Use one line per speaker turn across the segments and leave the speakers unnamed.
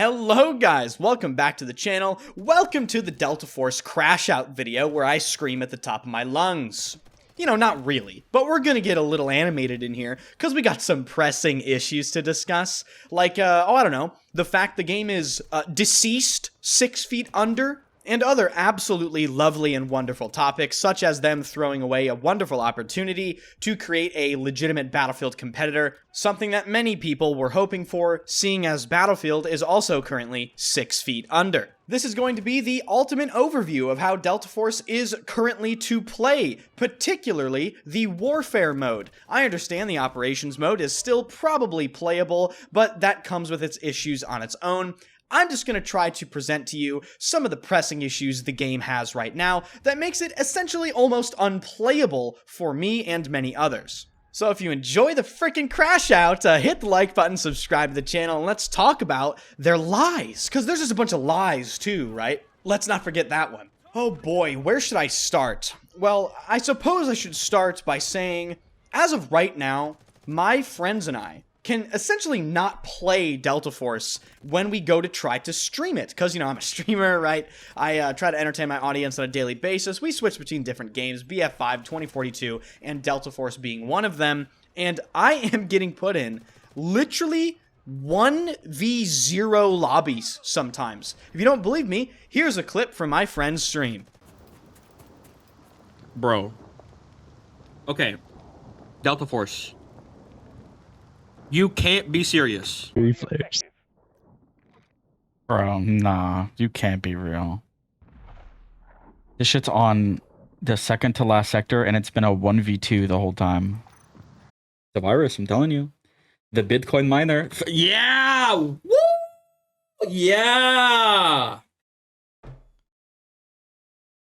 Hello guys, welcome back to the channel. Welcome to the Delta Force crash out video where I scream at the top of my lungs. You know, not really, but we're gonna get a little animated in here because we got some pressing issues to discuss. Like, I don't know, the fact the game is deceased 6 feet under, and other absolutely lovely and wonderful topics, such as them throwing away a wonderful opportunity to create a legitimate Battlefield competitor, something that many people were hoping for, seeing as Battlefield is also currently 6 feet under. This is going to be the ultimate overview of how Delta Force is currently to play, particularly the Warfare mode. I understand the Operations mode is still probably playable, but that comes with its issues on its own. I'm just going to try to present to you some of the pressing issues the game has right now that makes it essentially almost unplayable for me and many others. So if you enjoy the freaking crash out, hit the like button, subscribe to the channel, and let's talk about their lies. Because there's just a bunch of lies too, right? Let's not forget that one. Oh boy, where should I start? Well, I suppose I should start by saying, as of right now, my friends and I can essentially not play Delta Force when we go to try to stream it. Because, you know, I'm a streamer, right? I try to entertain my audience on a daily basis. We switch between different games, BF5, 2042, and Delta Force being one of them. And I am getting put in literally 1v0 lobbies sometimes. If you don't believe me, here's a clip from my friend's stream.
Bro. Okay. Delta Force. You can't be serious.
3 players. Bro, nah. You can't be real. This shit's on the second to last sector, and it's been a 1v2 the whole time. The virus, I'm telling you. The Bitcoin miner.
Yeah! Woo! Yeah!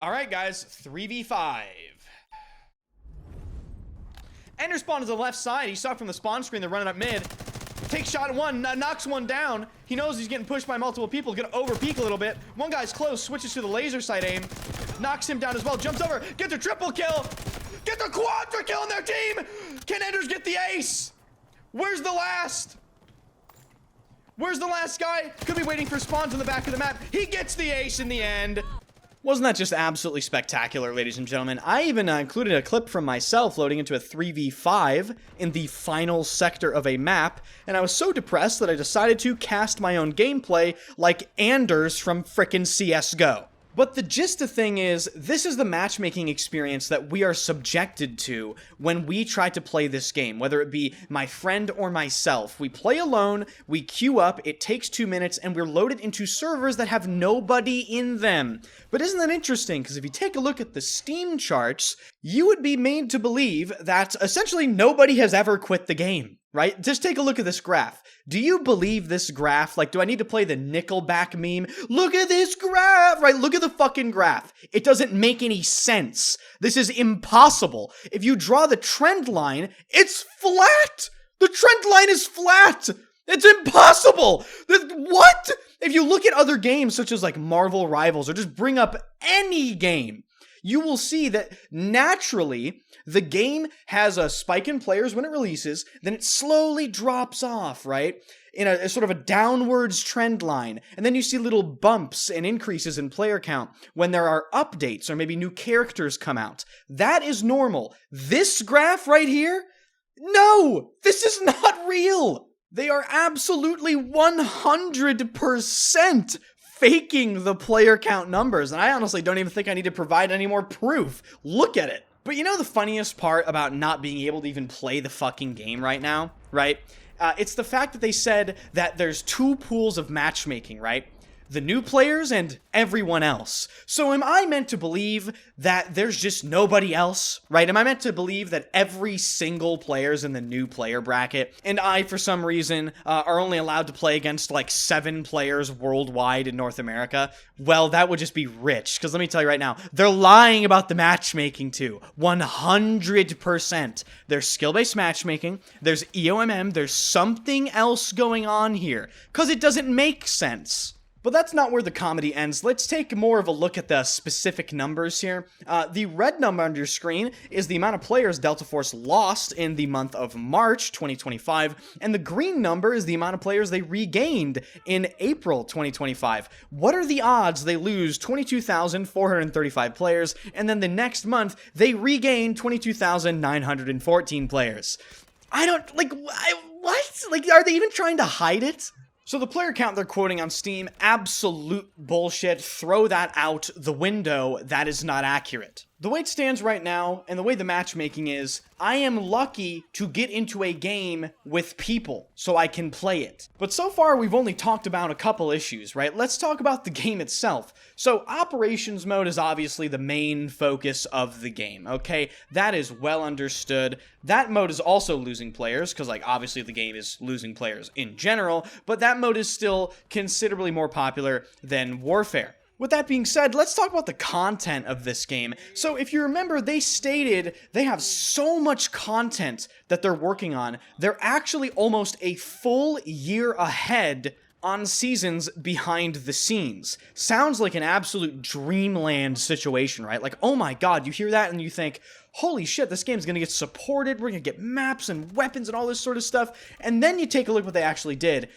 Alright guys, 3v5. Ender spawn is on the left side. He saw from the spawn screen. They're running up mid. Takes shot at one, knocks one down. He knows he's getting pushed by multiple people. Gonna over peek a little bit. One guy's close, switches to the laser sight aim. Knocks him down as well. Jumps over, gets a triple kill. Get the quadra kill on their team. Can Enders get the ace? Where's the last? Where's the last guy? Could be waiting for spawns on the back of the map. He gets the ace in the end. Wasn't that just absolutely spectacular, ladies and gentlemen? I even included a clip from myself loading into a 3v5 in the final sector of a map, and I was so depressed that I decided to cast my own gameplay like Anders from frickin' CSGO. But the gist of the thing is, this is the matchmaking experience that we are subjected to when we try to play this game, whether it be my friend or myself. We play alone, we queue up, it takes 2 minutes, and we're loaded into servers that have nobody in them. But isn't that interesting? Because if you take a look at the Steam charts, you would be made to believe that essentially nobody has ever quit the game. Right? Just take a look at this graph. Do you believe this graph? Like, do I need to play the Nickelback meme? Look at this graph, right? Look at the fucking graph. It doesn't make any sense. This is impossible. If you draw the trend line, it's flat. The trend line is flat. It's impossible. What? If you look at other games such as like Marvel Rivals or just bring up any game, you will see that naturally the game has a spike in players when it releases, then it slowly drops off, right? In a sort of a downwards trend line. And then you see little bumps and increases in player count when there are updates or maybe new characters come out. That is normal. This graph right here? No! This is not real! They are absolutely 100% faking the player count numbers, and I honestly don't even think I need to provide any more proof. Look at it. But you know the funniest part about not being able to even play the fucking game right now, right? It's the fact that they said that there's 2 pools of matchmaking, right? The new players and everyone else. So am I meant to believe that there's just nobody else, right? Am I meant to believe that every single player's in the new player bracket, and I, for some reason, are only allowed to play against like 7 players worldwide in North America? Well, that would just be rich, because let me tell you right now, they're lying about the matchmaking too. 100%. There's skill-based matchmaking, there's EOMM, there's something else going on here, because it doesn't make sense. But that's not where the comedy ends. Let's take more of a look at the specific numbers here. The red number on your screen is the amount of players Delta Force lost in the month of March 2025, and the green number is the amount of players they regained in April 2025. What are the odds they lose 22,435 players, and then the next month they regain 22,914 players? I don't, like, what? Like, are they even trying to hide it? So the player count they're quoting on Steam, absolute bullshit. Throw that out the window. That is not accurate. The way it stands right now, and the way the matchmaking is, I am lucky to get into a game with people so I can play it. But so far, we've only talked about a couple issues, right? Let's talk about the game itself. So operations mode is obviously the main focus of the game, okay? That is well understood. That mode is also losing players, because, like, obviously the game is losing players in general, but that mode is still considerably more popular than Warfare. With that being said, let's talk about the content of this game. So if you remember, they stated they have so much content that they're working on. They're actually almost a full year ahead on seasons behind the scenes. Sounds like an absolute dreamland situation, right? Like, oh my god, you hear that and you think, holy shit, this game's gonna get supported, we're gonna get maps and weapons and all this sort of stuff. And then you take a look at what they actually did.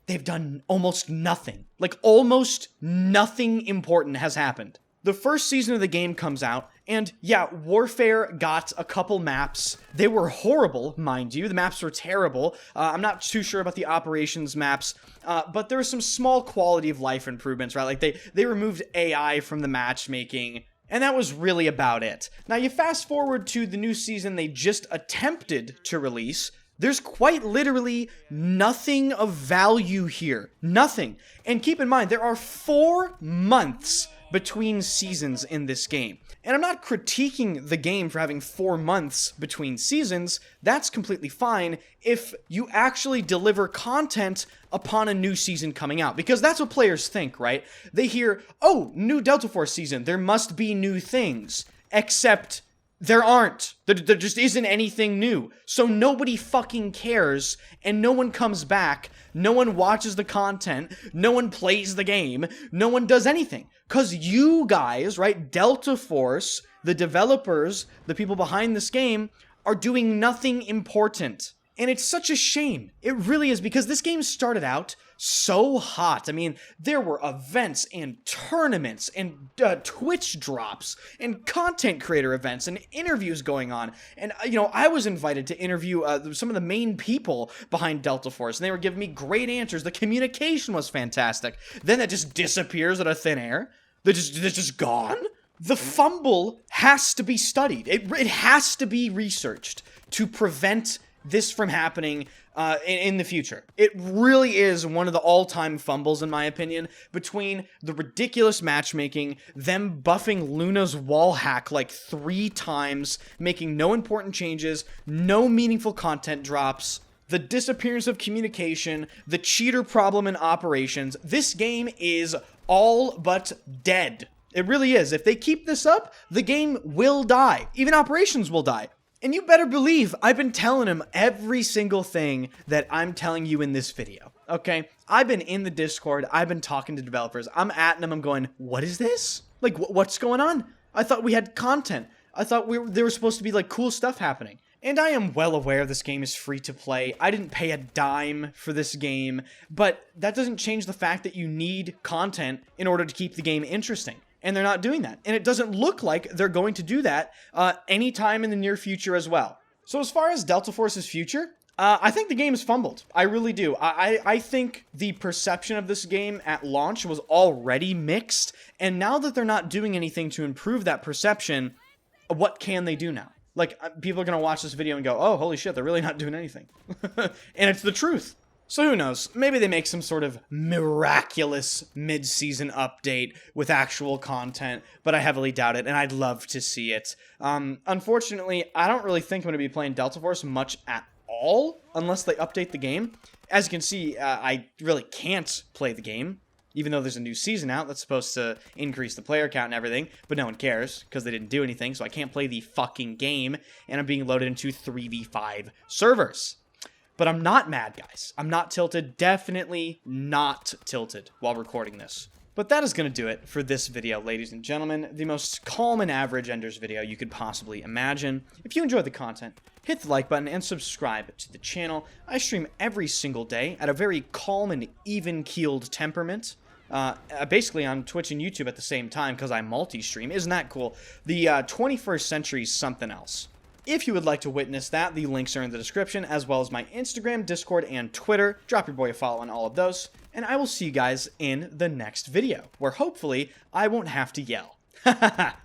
They've done almost nothing. Like, almost nothing important has happened. The first season of the game comes out, and yeah, Warfare got a couple maps. They were horrible, mind you. The maps were terrible. I'm not too sure about the operations maps, but there were some small quality of life improvements, right? Like, they removed AI from the matchmaking, and that was really about it. Now, you fast forward to the new season they just attempted to release. There's quite literally nothing of value here. Nothing. And keep in mind, there are 4 months between seasons in this game. And I'm not critiquing the game for having 4 months between seasons. That's completely fine if you actually deliver content upon a new season coming out. Because that's what players think, right? They hear, oh, new Delta Force season, there must be new things. Except there aren't. There just isn't anything new. So nobody fucking cares, and no one comes back, no one watches the content, no one plays the game, no one does anything. Because you guys, right, Delta Force, the developers, the people behind this game, are doing nothing important. And it's such a shame. It really is, because this game started out so hot. I mean, there were events and tournaments and Twitch drops and content creator events and interviews going on. And, you know, I was invited to interview some of the main people behind Delta Force, and they were giving me great answers. The communication was fantastic. Then that just disappears out of thin air. They're just gone. The fumble has to be studied. It has to be researched to prevent this from happening in the future. It really is one of the all-time fumbles, in my opinion, between the ridiculous matchmaking, them buffing Luna's wall hack like 3 times, making no important changes, no meaningful content drops, the disappearance of communication, the cheater problem in operations. This game is all but dead. It really is. If they keep this up, the game will die. Even operations will die. And you better believe I've been telling him every single thing that I'm telling you in this video, okay? I've been in the Discord, I've been talking to developers, I'm at them, I'm going, what is this? Like, what's going on? I thought we had content. I thought there was supposed to be, like, cool stuff happening. And I am well aware this game is free to play. I didn't pay a dime for this game, but that doesn't change the fact that you need content in order to keep the game interesting. And they're not doing that. And it doesn't look like they're going to do that anytime in the near future as well. So as far as Delta Force's future, I think the game is fumbled. I really do. I think the perception of this game at launch was already mixed. And now that they're not doing anything to improve that perception, what can they do now? Like, people are going to watch this video and go, oh, holy shit, they're really not doing anything. And it's the truth. So who knows? Maybe they make some sort of miraculous mid-season update with actual content, but I heavily doubt it, and I'd love to see it. Unfortunately, I don't really think I'm going to be playing Delta Force much at all, unless they update the game. As you can see, I really can't play the game, even though there's a new season out that's supposed to increase the player count and everything, but no one cares, because they didn't do anything, so I can't play the fucking game, and I'm being loaded into 3v5 servers. But I'm not mad, guys. I'm not tilted. Definitely not tilted while recording this. But that is going to do it for this video, ladies and gentlemen. The most calm and average Enders video you could possibly imagine. If you enjoyed the content, hit the like button and subscribe to the channel. I stream every single day at a very calm and even-keeled temperament. Basically on Twitch and YouTube at the same time because I multi-stream. Isn't that cool? The 21st century is something else. If you would like to witness that, the links are in the description, as well as my Instagram, Discord, and Twitter. Drop your boy a follow on all of those, and I will see you guys in the next video, where hopefully I won't have to yell. Ha ha ha!